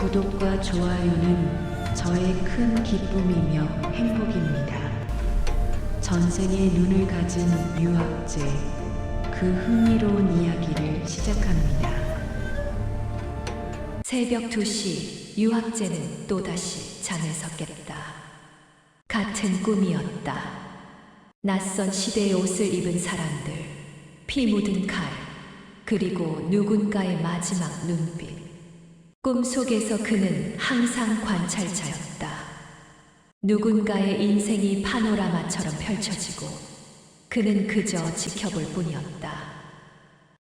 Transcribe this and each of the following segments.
구독과 좋아요는 저의 큰 기쁨이며 행복입니다. 전생에 눈을 가진 유학제, 그 흥미로운 이야기를 시작합니다. 새벽 2시 유학제는 또다시 잠에서 깼다. 같은 꿈이었다. 낯선 시대의 옷을 입은 사람들, 피 묻은 칼, 그리고 누군가의 마지막 눈빛. 꿈속에서 그는 항상 관찰자였다. 누군가의 인생이 파노라마처럼 펼쳐지고 그는 그저 지켜볼 뿐이었다.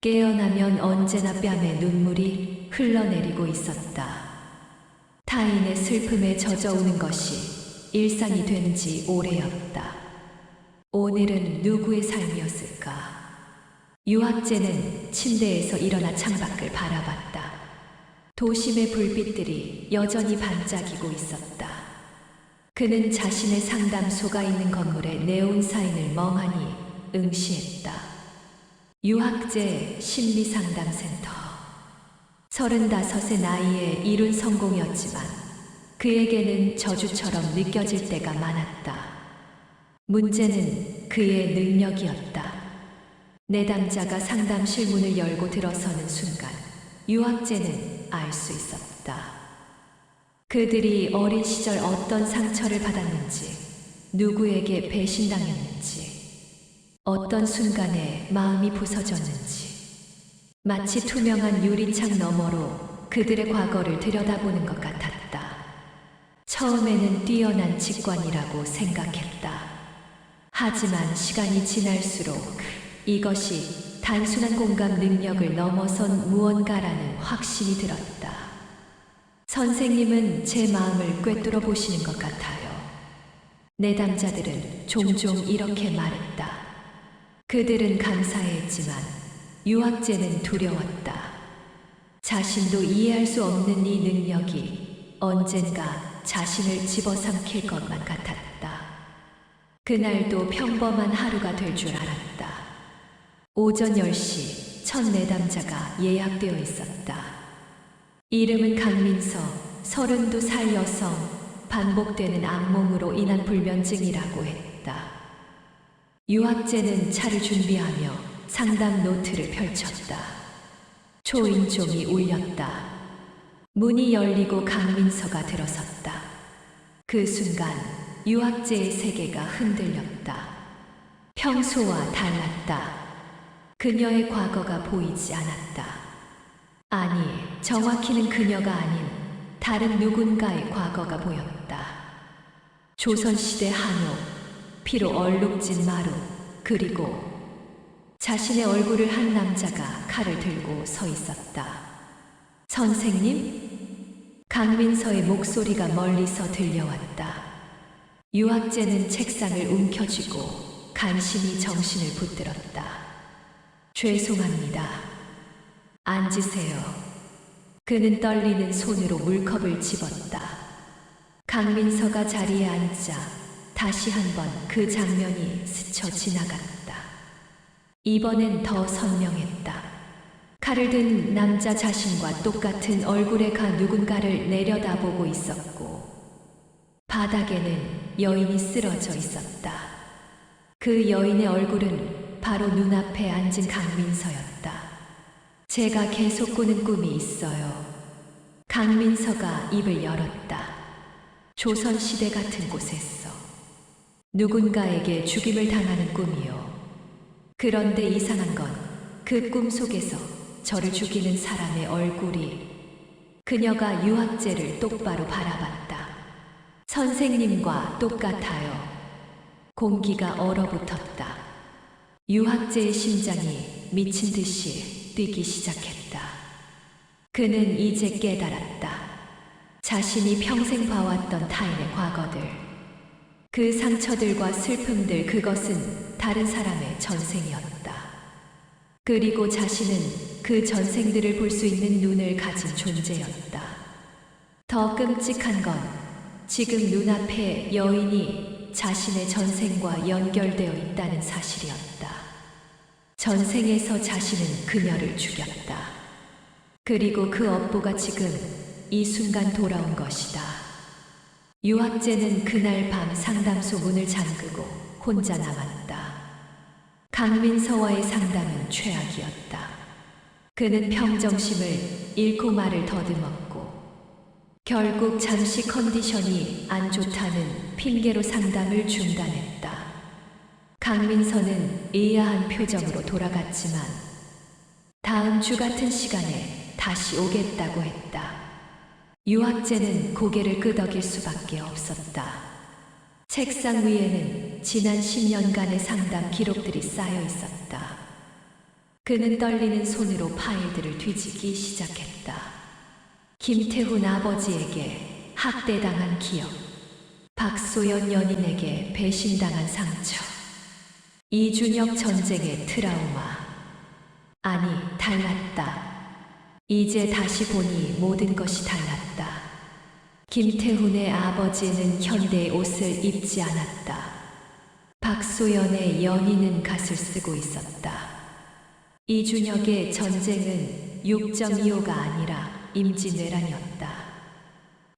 깨어나면 언제나 뺨에 눈물이 흘러내리고 있었다. 타인의 슬픔에 젖어오는 것이 일상이 된 지 오래였다. 오늘은 누구의 삶이었을까? 유학제는 침대에서 일어나 창밖을 바라봤다. 도심의 불빛들이 여전히 반짝이고 있었다. 그는 자신의 상담소가 있는 건물의 네온 사인을 멍하니 응시했다. 유학제 심리상담센터. 35의 나이에 이룬 성공이었지만 그에게는 저주처럼 느껴질 때가 많았다. 문제는 그의 능력이었다. 내담자가 상담실 문을 열고 들어서는 순간 유학제는 알 수 있었다. 그들이 어린 시절 어떤 상처를 받았는지, 누구에게 배신당했는지, 어떤 순간에 마음이 부서졌는지, 마치 투명한 유리창 너머로 그들의 과거를 들여다보는 것 같았다. 처음에는 뛰어난 직관이라고 생각했다. 하지만 시간이 지날수록 이것이 단순한 공감 능력을 넘어선 무언가라는 확신이 들었다. 선생님은 제 마음을 꿰뚫어 보시는 것 같아요. 내담자들은 종종 이렇게 말했다. 그들은 감사했지만 유학제는 두려웠다. 자신도 이해할 수 없는 이 능력이 언젠가 자신을 집어삼킬 것만 같았다. 그날도 평범한 하루가 될 줄 알았다. 오전 10시 첫 내담자가 예약되어 있었다. 이름은 강민서, 32살 여성, 반복되는 악몽으로 인한 불면증이라고 했다. 유학제는 차를 준비하며 상담 노트를 펼쳤다. 초인종이 울렸다. 문이 열리고 강민서가 들어섰다. 그 순간 유학제의 세계가 흔들렸다. 평소와 달랐다. 그녀의 과거가 보이지 않았다. 아니, 정확히는 그녀가 아닌 다른 누군가의 과거가 보였다. 조선시대 한옥, 피로 얼룩진 마루, 그리고 자신의 얼굴을 한 남자가 칼을 들고 서 있었다. 선생님? 강민서의 목소리가 멀리서 들려왔다. 유학제는 책상을 움켜쥐고 간신히 정신을 붙들었다. 죄송합니다. 앉으세요. 그는 떨리는 손으로 물컵을 집었다. 강민서가 자리에 앉자 다시 한번 그 장면이 스쳐 지나갔다. 이번엔 더 선명했다. 칼을 든 남자 자신과 똑같은 얼굴의 누군가를 내려다보고 있었고 바닥에는 여인이 쓰러져 있었다. 그 여인의 얼굴은 바로 눈앞에 앉은 강민서였다. 제가 계속 꾸는 꿈이 있어요. 강민서가 입을 열었다. 조선시대 같은 곳에서 누군가에게 죽임을 당하는 꿈이요. 그런데 이상한 건 그 꿈 속에서 저를 죽이는 사람의 얼굴이 그녀가 유학제를 똑바로 바라봤다. 선생님과 똑같아요. 공기가 얼어붙었다. 유학제의 심장이 미친 듯이 뛰기 시작했다. 그는 이제 깨달았다. 자신이 평생 봐왔던 타인의 과거들, 그 상처들과 슬픔들, 그것은 다른 사람의 전생이었다. 그리고 자신은 그 전생들을 볼 수 있는 눈을 가진 존재였다. 더 끔찍한 건 지금 눈앞에 여인이 자신의 전생과 연결되어 있다는 사실이었다. 전생에서 자신은 그녀를 죽였다. 그리고 그 업보가 지금 이 순간 돌아온 것이다. 유학재는 그날 밤 상담소 문을 잠그고 혼자 남았다. 강민서와의 상담은 최악이었다. 그는 평정심을 잃고 말을 더듬었고 결국 잠시 컨디션이 안 좋다는 핑계로 상담을 중단했다. 강민서는 의아한 표정으로 돌아갔지만 다음 주 같은 시간에 다시 오겠다고 했다. 유학재는 고개를 끄덕일 수밖에 없었다. 책상 위에는 지난 10년간의 상담 기록들이 쌓여 있었다. 그는 떨리는 손으로 파일들을 뒤지기 시작했다. 김태훈 아버지에게 학대당한 기억, 박소연 연인에게 배신당한 상처, 이준혁 전쟁의 트라우마. 아니, 달랐다. 이제 다시 보니 모든 것이 달랐다. 김태훈의 아버지는 현대의 옷을 입지 않았다. 박소연의 연인은 갓을 쓰고 있었다. 이준혁의 전쟁은 6.25가 아니라 임진왜란이었다.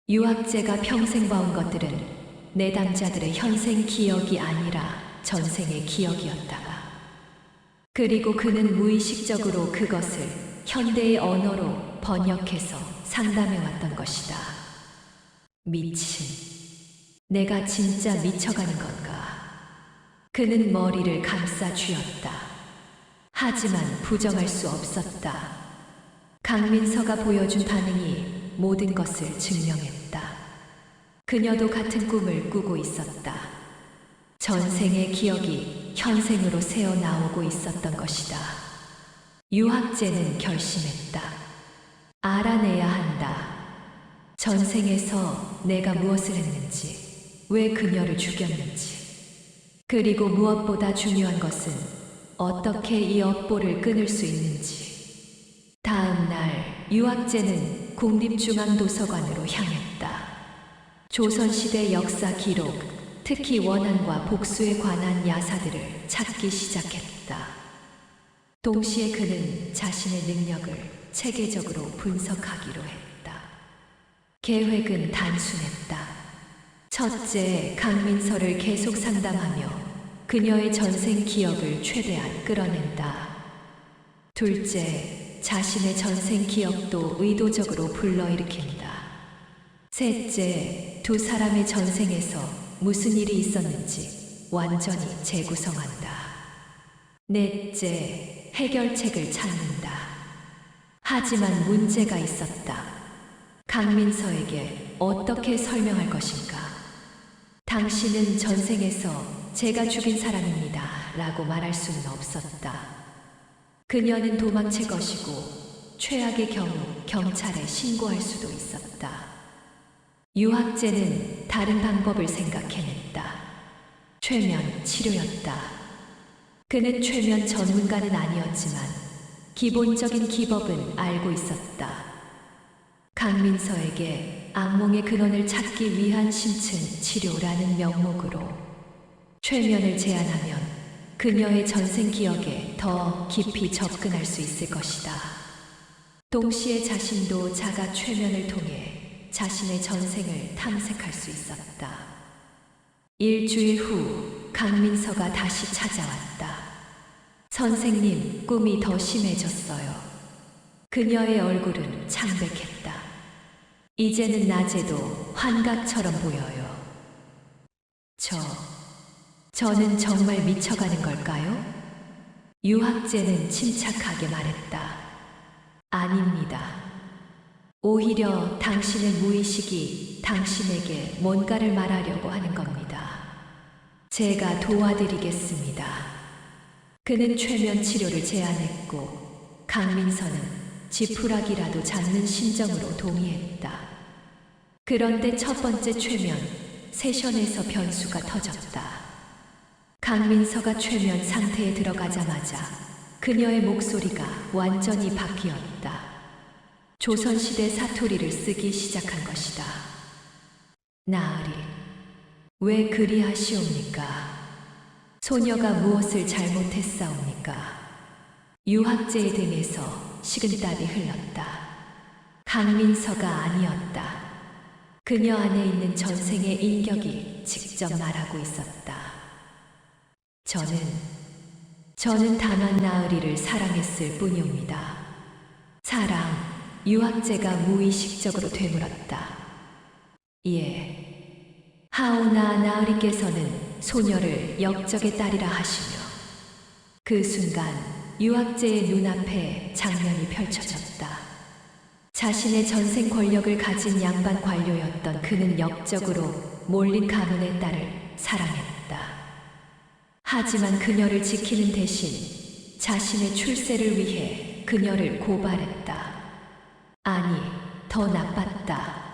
유학재가 평생 봐온 것들은 내담자들의 현생 기억이 아니라 전생의 기억이었다가 그리고 그는 무의식적으로 그것을 현대의 언어로 번역해서 상담해왔던 것이다. 미친. 내가 진짜 미쳐가는 건가? 그는 머리를 감싸 쥐었다. 하지만 부정할 수 없었다. 강민서가 보여준 반응이 모든 것을 증명했다. 그녀도 같은 꿈을 꾸고 있었다. 전생의 기억이 현생으로 새어나오고 있었던 것이다. 유학재는 결심했다. 알아내야 한다. 전생에서 내가 무엇을 했는지, 왜 그녀를 죽였는지, 그리고 무엇보다 중요한 것은 어떻게 이 업보를 끊을 수 있는지. 다음 날 유학재는 국립중앙도서관으로 향했다. 조선시대 역사 기록, 특히 원한과 복수에 관한 야사들을 찾기 시작했다. 동시에 그는 자신의 능력을 체계적으로 분석하기로 했다. 계획은 단순했다. 첫째, 강민서를 계속 상담하며 그녀의 전생 기억을 최대한 끌어낸다. 둘째, 자신의 전생 기억도 의도적으로 불러일으킨다. 셋째, 두 사람의 전생에서 무슨 일이 있었는지 완전히 재구성한다. 넷째, 해결책을 찾는다. 하지만 문제가 있었다. 강민서에게 어떻게 설명할 것인가? 당신은 전생에서 제가 죽인 사람입니다. 라고 말할 수는 없었다. 그녀는 도망칠 것이고 최악의 경우 경찰에 신고할 수도 있었다. 유학재는 다른 방법을 생각해냈다. 최면 치료였다. 그는 최면 전문가는 아니었지만 기본적인 기법은 알고 있었다. 강민서에게 악몽의 근원을 찾기 위한 심층 치료라는 명목으로 최면을 제안하면 그녀의 전생 기억에 더 깊이 접근할 수 있을 것이다. 동시에 자신도 자가 최면을 통해 자신의 전생을 탐색할 수 있었다. 일주일 후 강민서가 다시 찾아왔다. 선생님, 꿈이 더 심해졌어요. 그녀의 얼굴은 창백했다. 이제는 낮에도 환각처럼 보여요. 저는 정말 미쳐가는 걸까요? 유학재는 침착하게 말했다. 아닙니다. 오히려 당신의 무의식이 당신에게 뭔가를 말하려고 하는 겁니다. 제가 도와드리겠습니다. 그는 최면 치료를 제안했고 강민서는 지푸라기라도 잡는 심정으로 동의했다. 그런데 첫 번째 최면 세션에서 변수가 터졌다. 강민서가 최면 상태에 들어가자마자 그녀의 목소리가 완전히 바뀌었다. 조선시대 사투리를 쓰기 시작한 것이다. 나으리, 왜 그리하시옵니까? 소녀가 무엇을 잘못했사옵니까? 유학재의 등에서 식은땀이 흘렀다. 강민서가 아니었다. 그녀 안에 있는 전생의 인격이 직접 말하고 있었다. 저는 다만 나으리를 사랑했을 뿐이옵니다. 사랑, 유학제가 무의식적으로 되물었다. 예. 하오나 나으리께서는 소녀를 역적의 딸이라 하시며 그 순간 유학제의 눈앞에 장면이 펼쳐졌다. 자신의 전생 권력을 가진 양반 관료였던 그는 역적으로 몰린 가문의 딸을 사랑했다. 하지만 그녀를 지키는 대신 자신의 출세를 위해 그녀를 고발했다. 아니, 더 나빴다.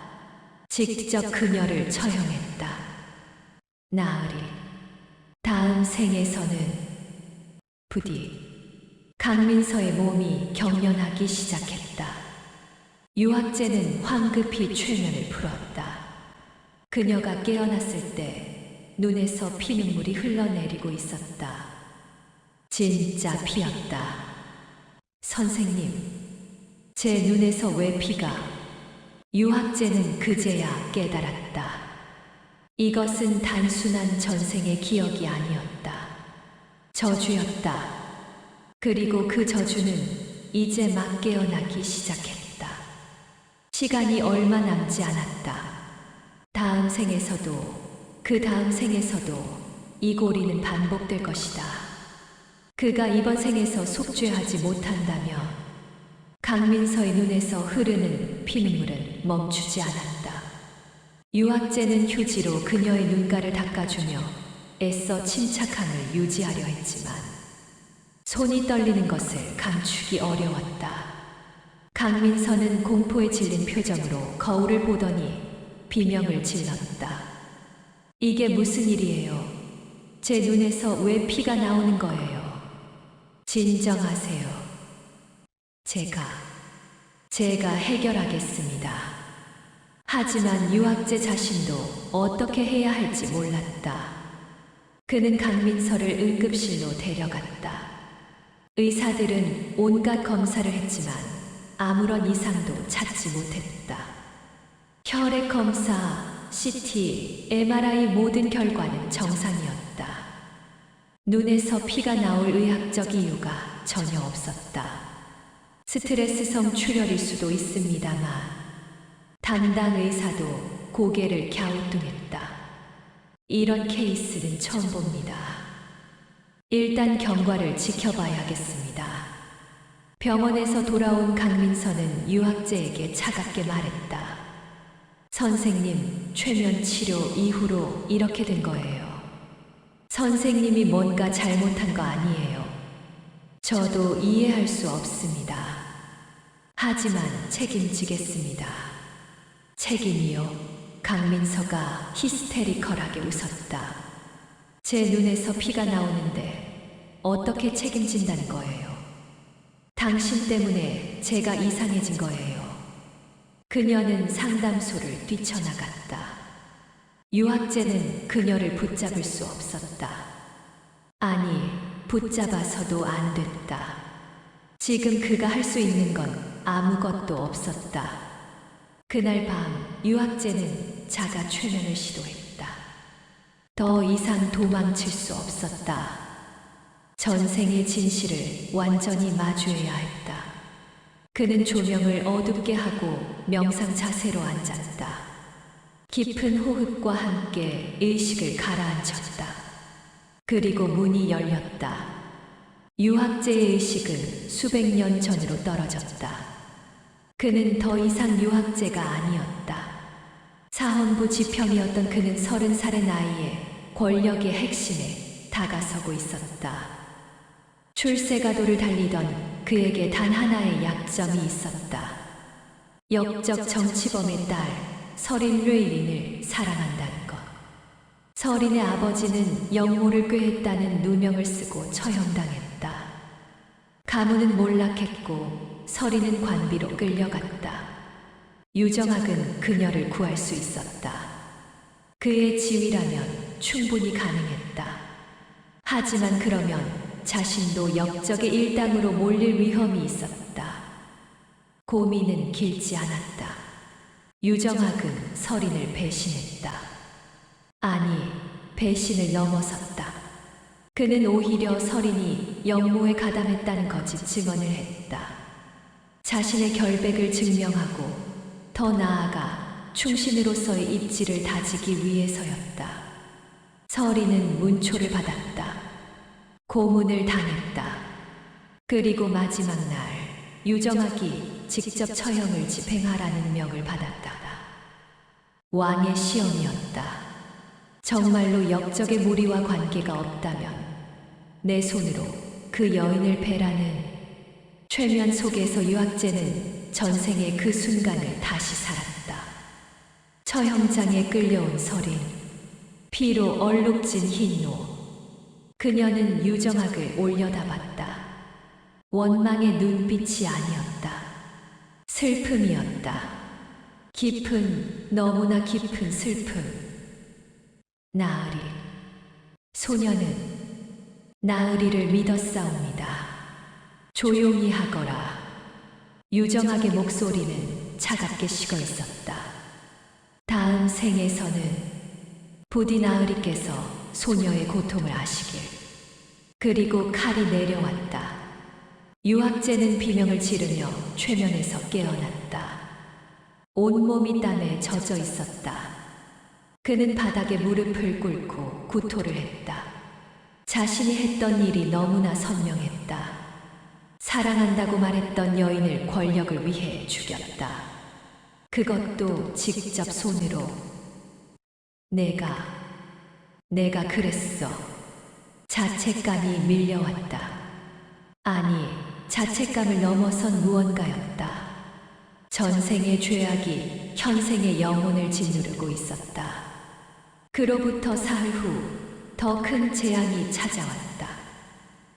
직접 그녀를 처형했다. 나으리, 다음 생에서는 부디 강민서의 몸이 경련하기 시작했다. 유학제는 황급히 최면을 풀었다. 그녀가 깨어났을 때 눈에서 피눈물이 흘러내리고 있었다. 진짜 피였다. 선생님, 제 눈에서 왜 피가? 유학제는 그제야 깨달았다. 이것은 단순한 전생의 기억이 아니었다. 저주였다. 그리고 그 저주는 이제 막 깨어나기 시작했다. 시간이 얼마 남지 않았다. 다음 생에서도 그 다음 생에서도 이 고리는 반복될 것이다. 그가 이번 생에서 속죄하지 못한다면 강민서의 눈에서 흐르는 피눈물은 멈추지 않았다. 유학제는 휴지로 그녀의 눈가를 닦아주며 애써 침착함을 유지하려 했지만 손이 떨리는 것을 감추기 어려웠다. 강민서는 공포에 질린 표정으로 거울을 보더니 비명을 질렀다. 이게 무슨 일이에요? 제 눈에서 왜 피가 나오는 거예요? 진정하세요. 제가 해결하겠습니다. 하지만 유학제 자신도 어떻게 해야 할지 몰랐다. 그는 강민서를 응급실로 데려갔다. 의사들은 온갖 검사를 했지만 아무런 이상도 찾지 못했다. 혈액 검사, CT, MRI 모든 결과는 정상이었다. 눈에서 피가 나올 의학적 이유가 전혀 없었다. 스트레스성 출혈일 수도 있습니다만 담당 의사도 고개를 갸우뚱했다. 이런 케이스는 처음 봅니다. 일단 경과를 지켜봐야겠습니다. 병원에서 돌아온 강민서는 유학제에게 차갑게 말했다. 선생님, 최면 치료 이후로 이렇게 된 거예요. 선생님이 뭔가 잘못한 거 아니에요. 저도 이해할 수 없습니다. 하지만 책임지겠습니다. 책임이요? 강민서가 히스테리컬하게 웃었다. 제 눈에서 피가 나오는데 어떻게 책임진다는 거예요? 당신 때문에 제가 이상해진 거예요. 그녀는 상담소를 뛰쳐나갔다. 유학제는 그녀를 붙잡을 수 없었다. 아니, 붙잡아서도 안 됐다. 지금 그가 할 수 있는 건 아무것도 없었다. 그날 밤 유학제는 자가 최면을 시도했다. 더 이상 도망칠 수 없었다. 전생의 진실을 완전히 마주해야 했다. 그는 조명을 어둡게 하고 명상 자세로 앉았다. 깊은 호흡과 함께 의식을 가라앉혔다. 그리고 문이 열렸다. 유학제의 의식은 수백 년 전으로 떨어졌다. 그는 더 이상 유학제가 아니었다. 사헌부 지평이었던 그는 30살의 나이에 권력의 핵심에 다가서고 있었다. 출세가도를 달리던 그에게 단 하나의 약점이 있었다. 역적 정치범의 딸 서린 뢰일린을 사랑한다는 것. 서린의 아버지는 영모를 꾀했다는 누명을 쓰고 처형당했다. 가문은 몰락했고 서린은 관비로 끌려갔다. 유정학은 그녀를 구할 수 있었다. 그의 지위라면 충분히 가능했다. 하지만 그러면 자신도 역적의 일당으로 몰릴 위험이 있었다. 고민은 길지 않았다. 유정학은 서린을 배신했다. 아니, 배신을 넘어섰다. 그는 오히려 서린이 영모에 가담했다는 거짓 증언을 했다. 자신의 결백을 증명하고 더 나아가 충신으로서의 입지를 다지기 위해서였다. 서린은 문초를 받았다. 고문을 당했다. 그리고 마지막 날 유정학이 직접 처형을 집행하라는 명을 받았다. 왕의 시험이었다. 정말로 역적의 무리와 관계가 없다면 내 손으로 그 여인을 베라는 최면 속에서 유학재는 전생의 그 순간을 다시 살았다. 처형장에 끌려온 서린, 피로 얼룩진 흰노. 그녀는 유정학을 올려다봤다. 원망의 눈빛이 아니었다. 슬픔이었다. 깊은, 너무나 깊은 슬픔. 나으리. 소녀는 나으리를 믿었사옵니다. 조용히 하거라. 유정학의 목소리는 차갑게 식어 있었다. 다음 생에서는 부디 나으리께서 소녀의 고통을 아시길. 그리고 칼이 내려왔다. 유학재는 비명을 지르며 최면에서 깨어났다. 온몸이 땀에 젖어 있었다. 그는 바닥에 무릎을 꿇고 구토를 했다. 자신이 했던 일이 너무나 선명했다. 사랑한다고 말했던 여인을 권력을 위해 죽였다. 그것도 직접 손으로. 내가 그랬어. 자책감이 밀려왔다. 아니, 자책감을 넘어선 무언가였다. 전생의 죄악이 현생의 영혼을 짓누르고 있었다. 그로부터 사흘 후 더 큰 재앙이 찾아왔다.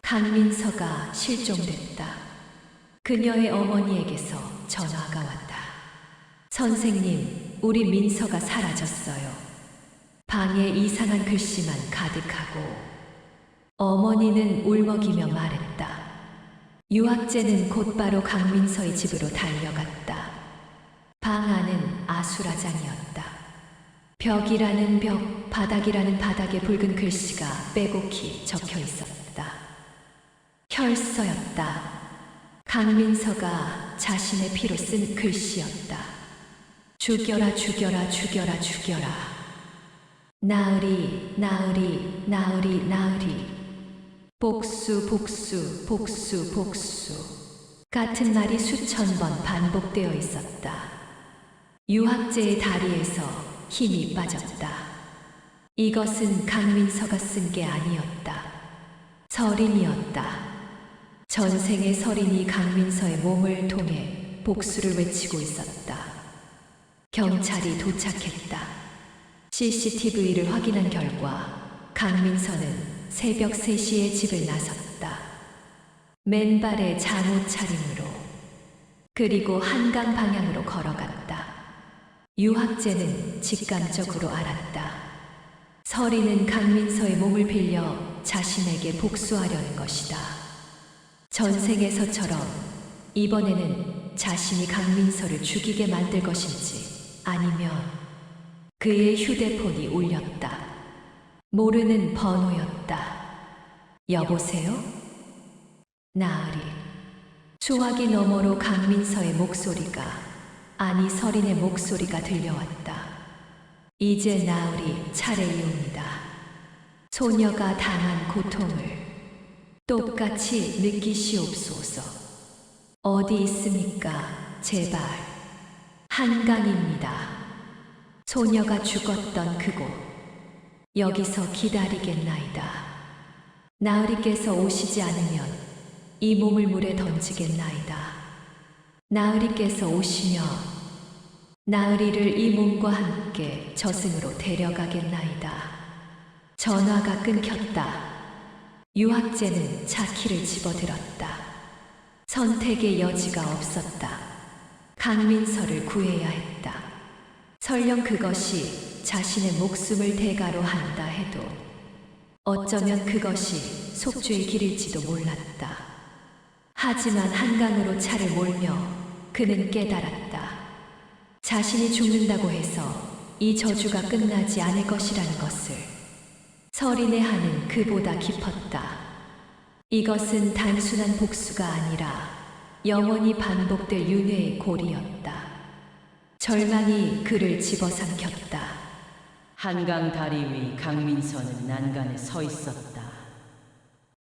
강민서가 실종됐다. 그녀의 어머니에게서 전화가 왔다. 선생님, 우리 민서가 사라졌어요. 방에 이상한 글씨만 가득하고. 어머니는 울먹이며 말했다. 유학재는 곧바로 강민서의 집으로 달려갔다. 방 안은 아수라장이었다. 벽이라는 벽, 바닥이라는 바닥에 붉은 글씨가 빼곡히 적혀 있었다. 혈서였다. 강민서가 자신의 피로 쓴 글씨였다. 죽여라, 죽여라, 죽여라, 죽여라. 나으리, 나으리, 나으리, 나으리. 복수, 복수, 복수, 복수. 같은 말이 수천 번 반복되어 있었다. 유학재의 다리에서 힘이 빠졌다. 이것은 강민서가 쓴 게 아니었다. 서린이었다. 전생의 서린이 강민서의 몸을 통해 복수를 외치고 있었다. 경찰이 도착했다. CCTV를 확인한 결과 강민서는 새벽 3시에 집을 나섰다. 맨발에 잠옷 차림으로. 그리고 한강 방향으로 걸어갔다. 유학재는 직감적으로 알았다. 서린은 강민서의 몸을 빌려 자신에게 복수하려는 것이다. 전생에서처럼 이번에는 자신이 강민서를 죽이게 만들 것인지 아니면 그의 휴대폰이 울렸다. 모르는 번호였다. 여보세요? 나으리. 수화기 너머로 강민서의 목소리가, 아니 서린의 목소리가 들려왔다. 이제 나으리 차례이옵니다. 소녀가 당한 고통을 똑같이 느끼시옵소서. 어디 있습니까? 제발. 한강입니다. 소녀가 죽었던 그곳. 여기서 기다리겠나이다. 나으리께서 오시지 않으면 이 몸을 물에 던지겠나이다. 나으리께서 오시면 나으리를 이 몸과 함께 저승으로 데려가겠나이다. 전화가 끊겼다. 유학재는 차키를 집어들었다. 선택의 여지가 없었다. 강민서를 구해야 했다. 설령 그것이 자신의 목숨을 대가로 한다 해도 어쩌면 그것이 속죄의 길일지도 몰랐다. 하지만 한강으로 차를 몰며 그는 깨달았다. 자신이 죽는다고 해서 이 저주가 끝나지 않을 것이라는 것을. 서린의 한은 그보다 깊었다. 이것은 단순한 복수가 아니라 영원히 반복될 윤회의 골이었다. 절망이 그를 집어삼켰다. 한강 다리 위 강민서는 난간에 서 있었다.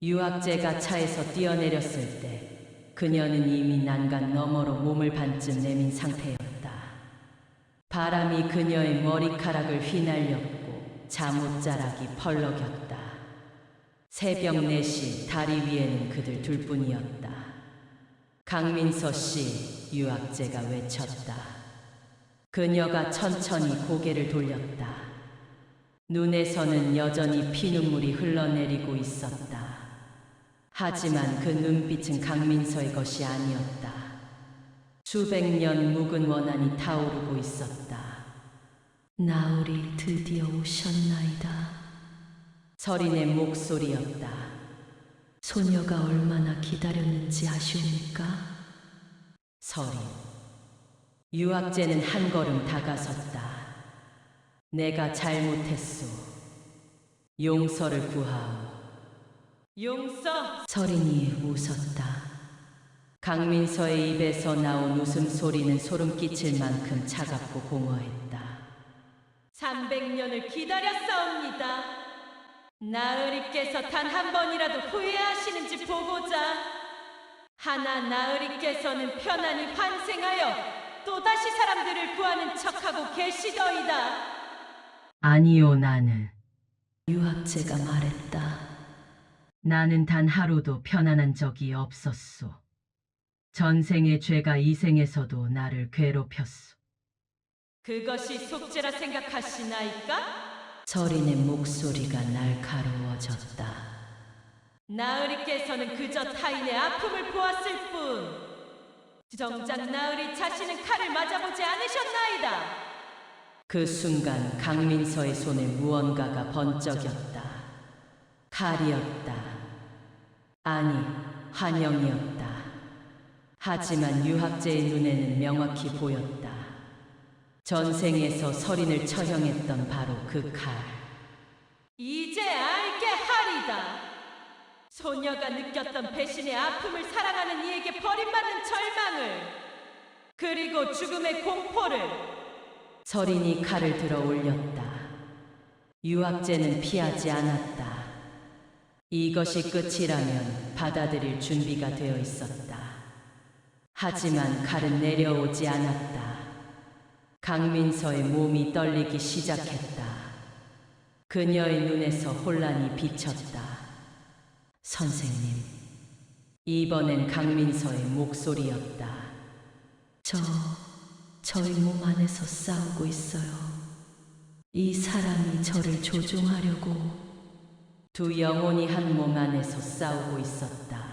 유학재가 차에서 뛰어내렸을 때 그녀는 이미 난간 너머로 몸을 반쯤 내민 상태였다. 바람이 그녀의 머리카락을 휘날렸고 잠옷자락이 펄럭였다. 새벽 4시 다리 위에는 그들 둘뿐이었다. 강민서 씨, 유학재가 외쳤다. 그녀가 천천히 고개를 돌렸다. 눈에서는 여전히 피눈물이 흘러내리고 있었다. 하지만 그 눈빛은 강민서의 것이 아니었다. 수백 년 묵은 원한이 타오르고 있었다. 나으리 드디어 오셨나이다. 서린의 목소리였다. 소녀가 얼마나 기다렸는지 아시옵니까? 서린. 유학재는 한 걸음 다가섰다. 내가 잘못했소. 용서를 구하오. 용서! 서린이 웃었다. 강민서의 입에서 나온 웃음소리는 소름 끼칠 만큼 차갑고 공허했다. 300년을 기다렸사옵니다. 나으리께서 단 한 번이라도 후회하시는지 보고자. 하나 나으리께서는 편안히 환생하여 또다시 사람들을 구하는 척하고 계시더이다. 아니요, 나는. 유학재가 말했다. 나는 단 하루도 편안한 적이 없었소. 전생의 죄가 이 생에서도 나를 괴롭혔소. 그것이 속죄라 생각하시나이까? 서린의 목소리가 날카로워졌다. 나으리께서는 그저 타인의 아픔을 보았을 뿐 정작 나으리 자신은 칼을 맞아보지 않으셨나이다. 그 순간 강민서의 손에 무언가가 번쩍였다. 칼이었다. 아니, 환영이었다. 하지만 유학재의 눈에는 명확히 보였다. 전생에서 서린을 처형했던 바로 그 칼. 이제 알게 하리다. 소녀가 느꼈던 배신의 아픔을 사랑하는 이에게 버림받는 절망을, 그리고 죽음의 공포를. 서린이 칼을 들어 올렸다. 유학재는 피하지 않았다. 이것이 끝이라면 받아들일 준비가 되어 있었다. 하지만 칼은 내려오지 않았다. 강민서의 몸이 떨리기 시작했다. 그녀의 눈에서 혼란이 비쳤다. 선생님, 이번엔 강민서의 목소리였다. 저희 몸 안에서 싸우고 있어요. 이 사람이 저를 조종하려고. 두 영혼이 한 몸 안에서 싸우고 있었다.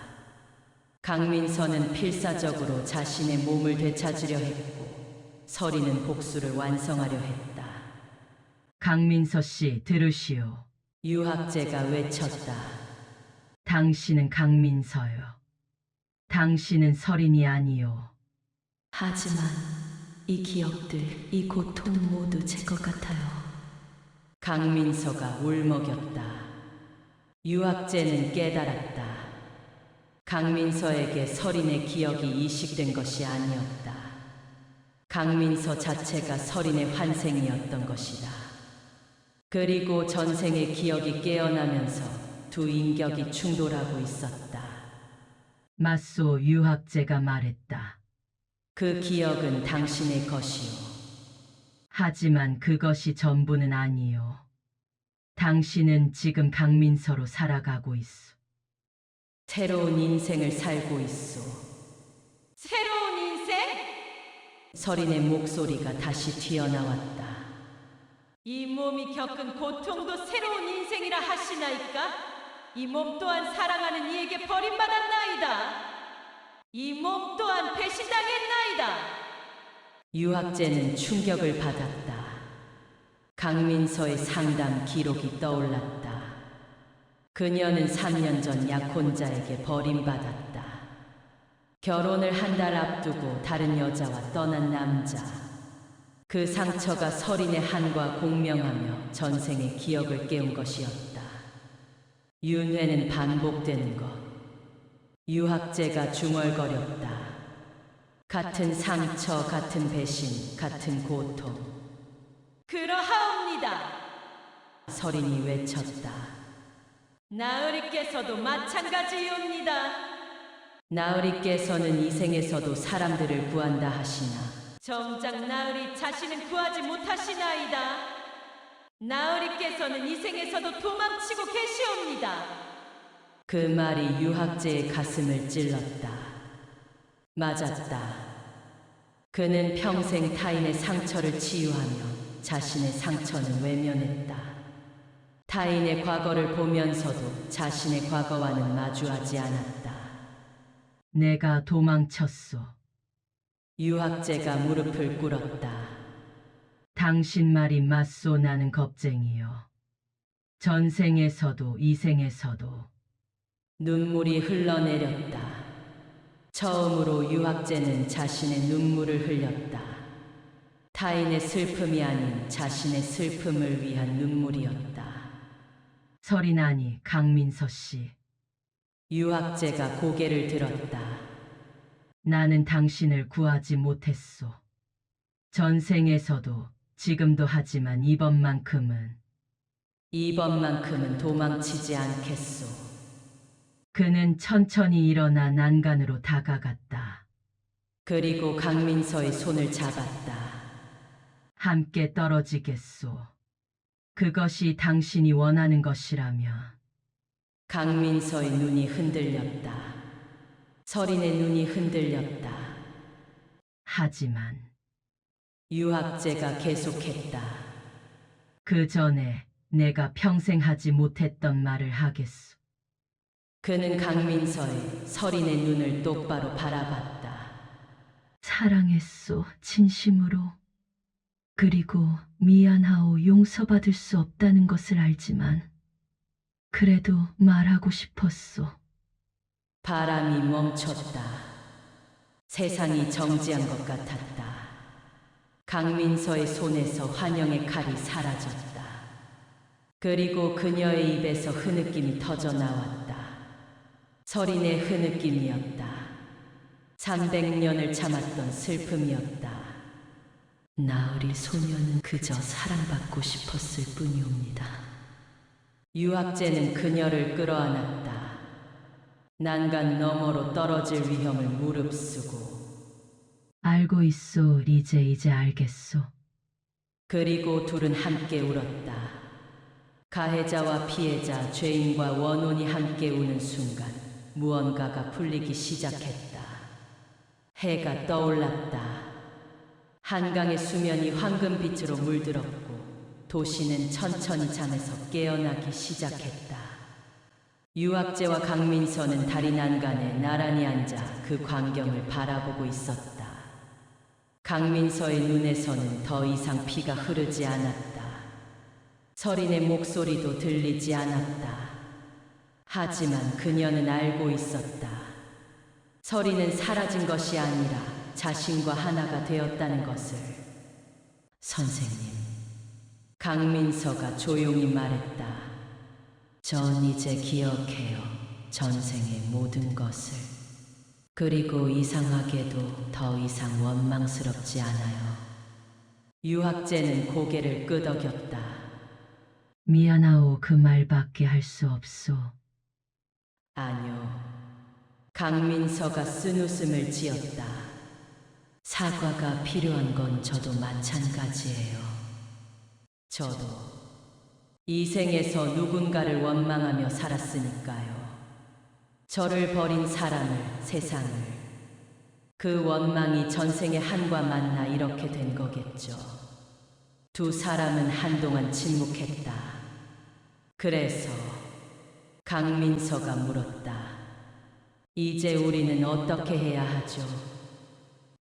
강민서는 필사적으로 자신의 몸을 되찾으려 했고 서린은 복수를 완성하려 했다. 강민서 씨, 들으시오. 유학재가 외쳤다. 당신은 강민서요. 당신은 서린이 아니요. 하지만 이 기억들, 이 고통 모두 제 것 같아요. 강민서가 울먹였다. 유학재는 깨달았다. 강민서에게 서린의 기억이 이식된 것이 아니었다. 강민서 자체가 서린의 환생이었던 것이다. 그리고 전생의 기억이 깨어나면서 두 인격이 충돌하고 있었다. 맞소, 유학재가 말했다. 그 기억은 당신의 것이오. 하지만 그것이 전부는 아니오. 당신은 지금 강민서로 살아가고 있어. 새로운 인생을 살고 있어. 새로운 인생? 서린의 목소리가 다시 튀어나왔다. 이 몸이 겪은 고통도 새로운 인생이라 하시나이까? 이 몸 또한 사랑하는 이에게 버림받았나이다. 이 몸 또한 배신당했나이다. 유학재는 충격을 받았다. 강민서의 상담 기록이 떠올랐다. 그녀는 3년 전 약혼자에게 버림받았다. 결혼을 한 달 앞두고 다른 여자와 떠난 남자. 그 상처가 설인의 한과 공명하며 전생의 기억을 깨운 것이었다. 윤회는 반복되는 것. 유학제가 중얼거렸다. 같은 상처, 같은 배신, 같은 고통. 그러하옵니다. 설인이 외쳤다. 나으리께서도 마찬가지이옵니다. 나으리께서는 이 생에서도 사람들을 구한다 하시나 정작 나으리 자신은 구하지 못하시나이다. 나으리께서는 이 생에서도 도망치고 계시옵니다. 그 말이 유학제의 가슴을 찔렀다. 맞았다. 그는 평생 타인의 상처를 치유하며 자신의 상처는 외면했다. 타인의 과거를 보면서도 자신의 과거와는 마주하지 않았다. 내가 도망쳤소. 유학제가 무릎을 꿇었다. 당신 말이 맞소. 나는 겁쟁이요. 전생에서도 이생에서도. 눈물이 흘러내렸다. 처음으로 유학제는 자신의 눈물을 흘렸다. 타인의 슬픔이 아닌 자신의 슬픔을 위한 눈물이었다. 설인아니 강민서 씨. 유학제가 고개를 들었다. 나는 당신을 구하지 못했소. 전생에서도 지금도 하지만 이번만큼은 도망치지 않겠소. 그는 천천히 일어나 난간으로 다가갔다. 그리고 강민서의 손을 잡았다. 함께 떨어지겠소. 그것이 당신이 원하는 것이라면. 강민서의 눈이 흔들렸다. 설인의 눈이 흔들렸다. 하지만 유학제가 계속했다. 그 전에 내가 평생 하지 못했던 말을 하겠소. 그는 강민서의 설인의 눈을 똑바로 바라봤다. 사랑했소, 진심으로. 그리고 미안하오, 용서받을 수 없다는 것을 알지만 그래도 말하고 싶었소. 바람이 멈췄다. 세상이 정지한 것 같았다. 강민서의 손에서 환영의 칼이 사라졌다. 그리고 그녀의 입에서 흐느낌이 터져 나왔다. 설인의 흐느낌이었다. 300년을 참았던 슬픔이었다. 나으리 소녀는 그저 사랑받고 싶었을 뿐이옵니다. 유학제는 그녀를 끌어안았다. 난간 너머로 떨어질 위험을 무릅쓰고. 알고 있소, 이제 알겠소. 그리고 둘은 함께 울었다. 가해자와 피해자, 죄인과 원혼이 함께 우는 순간 무언가가 풀리기 시작했다. 해가 떠올랐다. 한강의 수면이 황금빛으로 물들었고 도시는 천천히 잠에서 깨어나기 시작했다. 유학제와 강민서는 다리 난간에 나란히 앉아 그 광경을 바라보고 있었다. 강민서의 눈에서는 더 이상 피가 흐르지 않았다. 설인의 목소리도 들리지 않았다. 하지만 그녀는 알고 있었다. 설인은 사라진 것이 아니라 자신과 하나가 되었다는 것을. 선생님, 강민서가 조용히 말했다. 전 이제 기억해요. 전생의 모든 것을. 그리고 이상하게도 더 이상 원망스럽지 않아요. 유학제는 고개를 끄덕였다. 미안하오, 그 말밖에 할 수 없소. 아니요. 강민서가 쓴웃음을 지었다. 사과가 필요한 건 저도 마찬가지예요. 저도 이 생에서 누군가를 원망하며 살았으니까요. 저를 버린 사람을, 세상을. 그 원망이 전생의 한과 만나 이렇게 된 거겠죠. 두 사람은 한동안 침묵했다. 그래서 강민서가 물었다. 이제 우리는 어떻게 해야 하죠?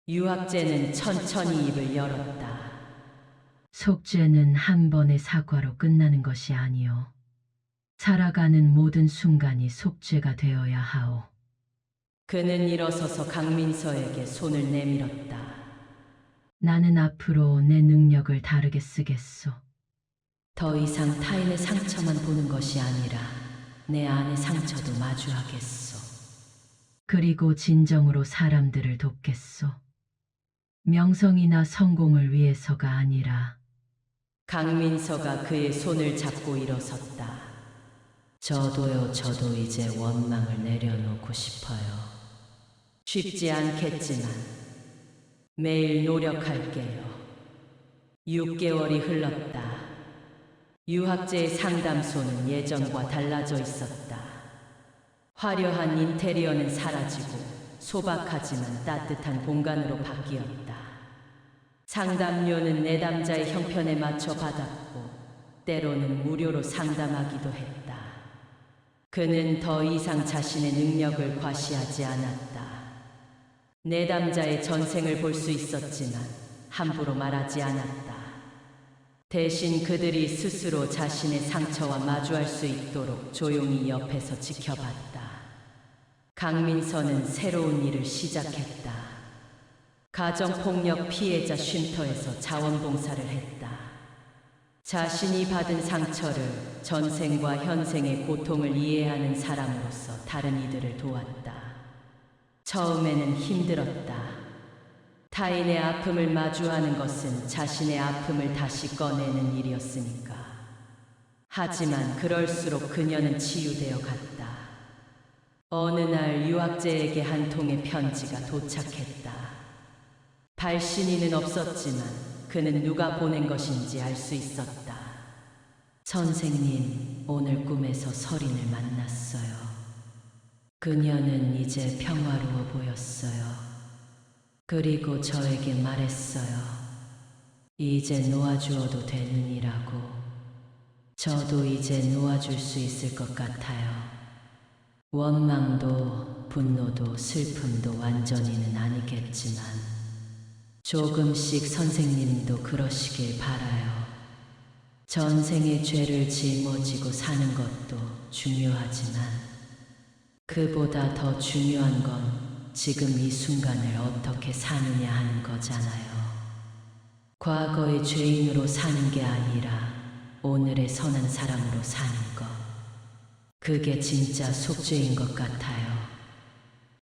유학제는 천천히 입을 열었다. 속죄는 한 번의 사과로 끝나는 것이 아니요. 살아가는 모든 순간이 속죄가 되어야 하오. 그는 일어서서 강민서에게 손을 내밀었다. 나는 앞으로 내 능력을 다르게 쓰겠소. 더 이상 타인의 상처만 보는 것이 아니라 내 안의 상처도 마주하겠소. 그리고 진정으로 사람들을 돕겠소. 명성이나 성공을 위해서가 아니라 강민서가 그의 손을 잡고 일어섰다. 저도 이제 원망을 내려놓고 싶어요. 쉽지 않겠지만 매일 노력할게요. 6개월이 흘렀다. 유학제의 상담소는 예전과 달라져 있었다. 화려한 인테리어는 사라지고 소박하지만 따뜻한 공간으로 바뀌었다. 상담료는 내담자의 형편에 맞춰 받았고 때로는 무료로 상담하기도 했다. 그는 더 이상 자신의 능력을 과시하지 않았다. 내담자의 전생을 볼 수 있었지만 함부로 말하지 않았다. 대신 그들이 스스로 자신의 상처와 마주할 수 있도록 조용히 옆에서 지켜봤다. 강민서는 새로운 일을 시작했다. 가정폭력 피해자 쉼터에서 자원봉사를 했다. 자신이 받은 상처를 전생과 현생의 고통을 이해하는 사람으로서 다른 이들을 도왔다. 처음에는 힘들었다. 타인의 아픔을 마주하는 것은 자신의 아픔을 다시 꺼내는 일이었으니까. 하지만 그럴수록 그녀는 치유되어 갔다. 어느 날 유학제에게 한 통의 편지가 도착했다. 발신인은 없었지만 그는 누가 보낸 것인지 알 수 있었다. 선생님, 오늘 꿈에서 서린을 만났어요. 그녀는 이제 평화로워 보였어요. 그리고 저에게 말했어요. 이제 놓아주어도 되느니라고. 저도 이제 놓아줄 수 있을 것 같아요. 원망도 분노도 슬픔도 완전히는 아니겠지만 조금씩 선생님도 그러시길 바라요. 전생의 죄를 짊어지고 사는 것도 중요하지만 그보다 더 중요한 건 지금 이 순간을 어떻게 사느냐 하는 거잖아요. 과거의 죄인으로 사는 게 아니라 오늘의 선한 사람으로 사는 것. 그게 진짜 속죄인 것 같아요.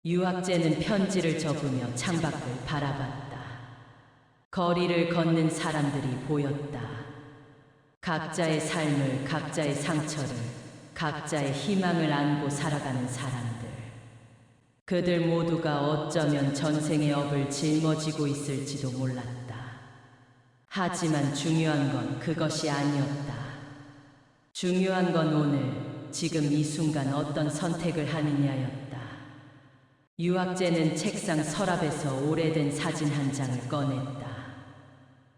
유학제는 편지를 적으며 창밖을 바라봤다. 거리를 걷는 사람들이 보였다. 각자의 삶을, 각자의 상처를, 각자의 희망을 안고 살아가는 사람들. 그들 모두가 어쩌면 전생의 업을 짊어지고 있을지도 몰랐다. 하지만 중요한 건 그것이 아니었다. 중요한 건 오늘, 지금 이 순간 어떤 선택을 하느냐였다. 유학제는 책상 서랍에서 오래된 사진 한 장을 꺼냈다.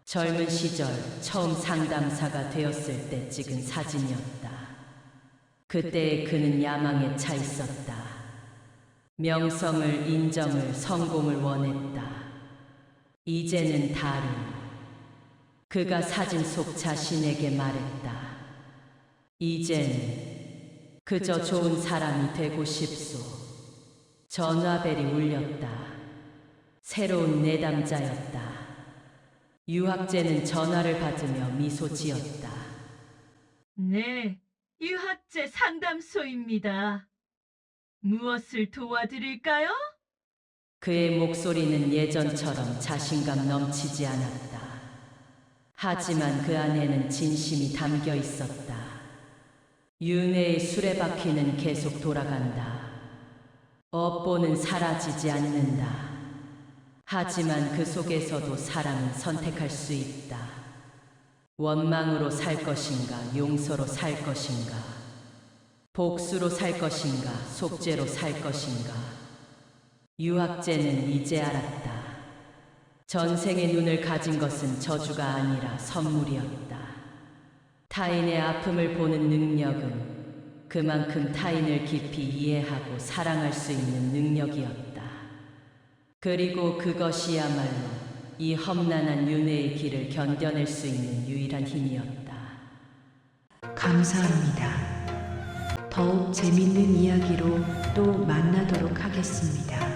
젊은 시절 처음 상담사가 되었을 때 찍은 사진이었다. 그때의 그는 야망에 차 있었다. 명성을, 인정을, 성공을 원했다. 이제는 다른. 그가 사진 속 자신에게 말했다. 이젠 그저 좋은 사람이 되고 싶소. 전화벨이 울렸다. 새로운 내담자였다. 유학제는 전화를 받으며 미소 지었다. 네, 유학제 상담소입니다. 무엇을 도와드릴까요? 그의 목소리는 예전처럼 자신감 넘치지 않았다. 하지만 그 안에는 진심이 담겨 있었다. 윤회의 수레바퀴는 계속 돌아간다. 업보는 사라지지 않는다. 하지만 그 속에서도 사람은 선택할 수 있다. 원망으로 살 것인가, 용서로 살 것인가, 복수로 살 것인가, 속죄로 살 것인가. 유학제는 이제 알았다. 전생의 눈을 가진 것은 저주가 아니라 선물이었다. 타인의 아픔을 보는 능력은 그만큼 타인을 깊이 이해하고 사랑할 수 있는 능력이었다. 그리고 그것이야말로 이 험난한 윤회의 길을 견뎌낼 수 있는 유일한 힘이었다. 감사합니다. 더욱 재밌는 이야기로 또 만나도록 하겠습니다.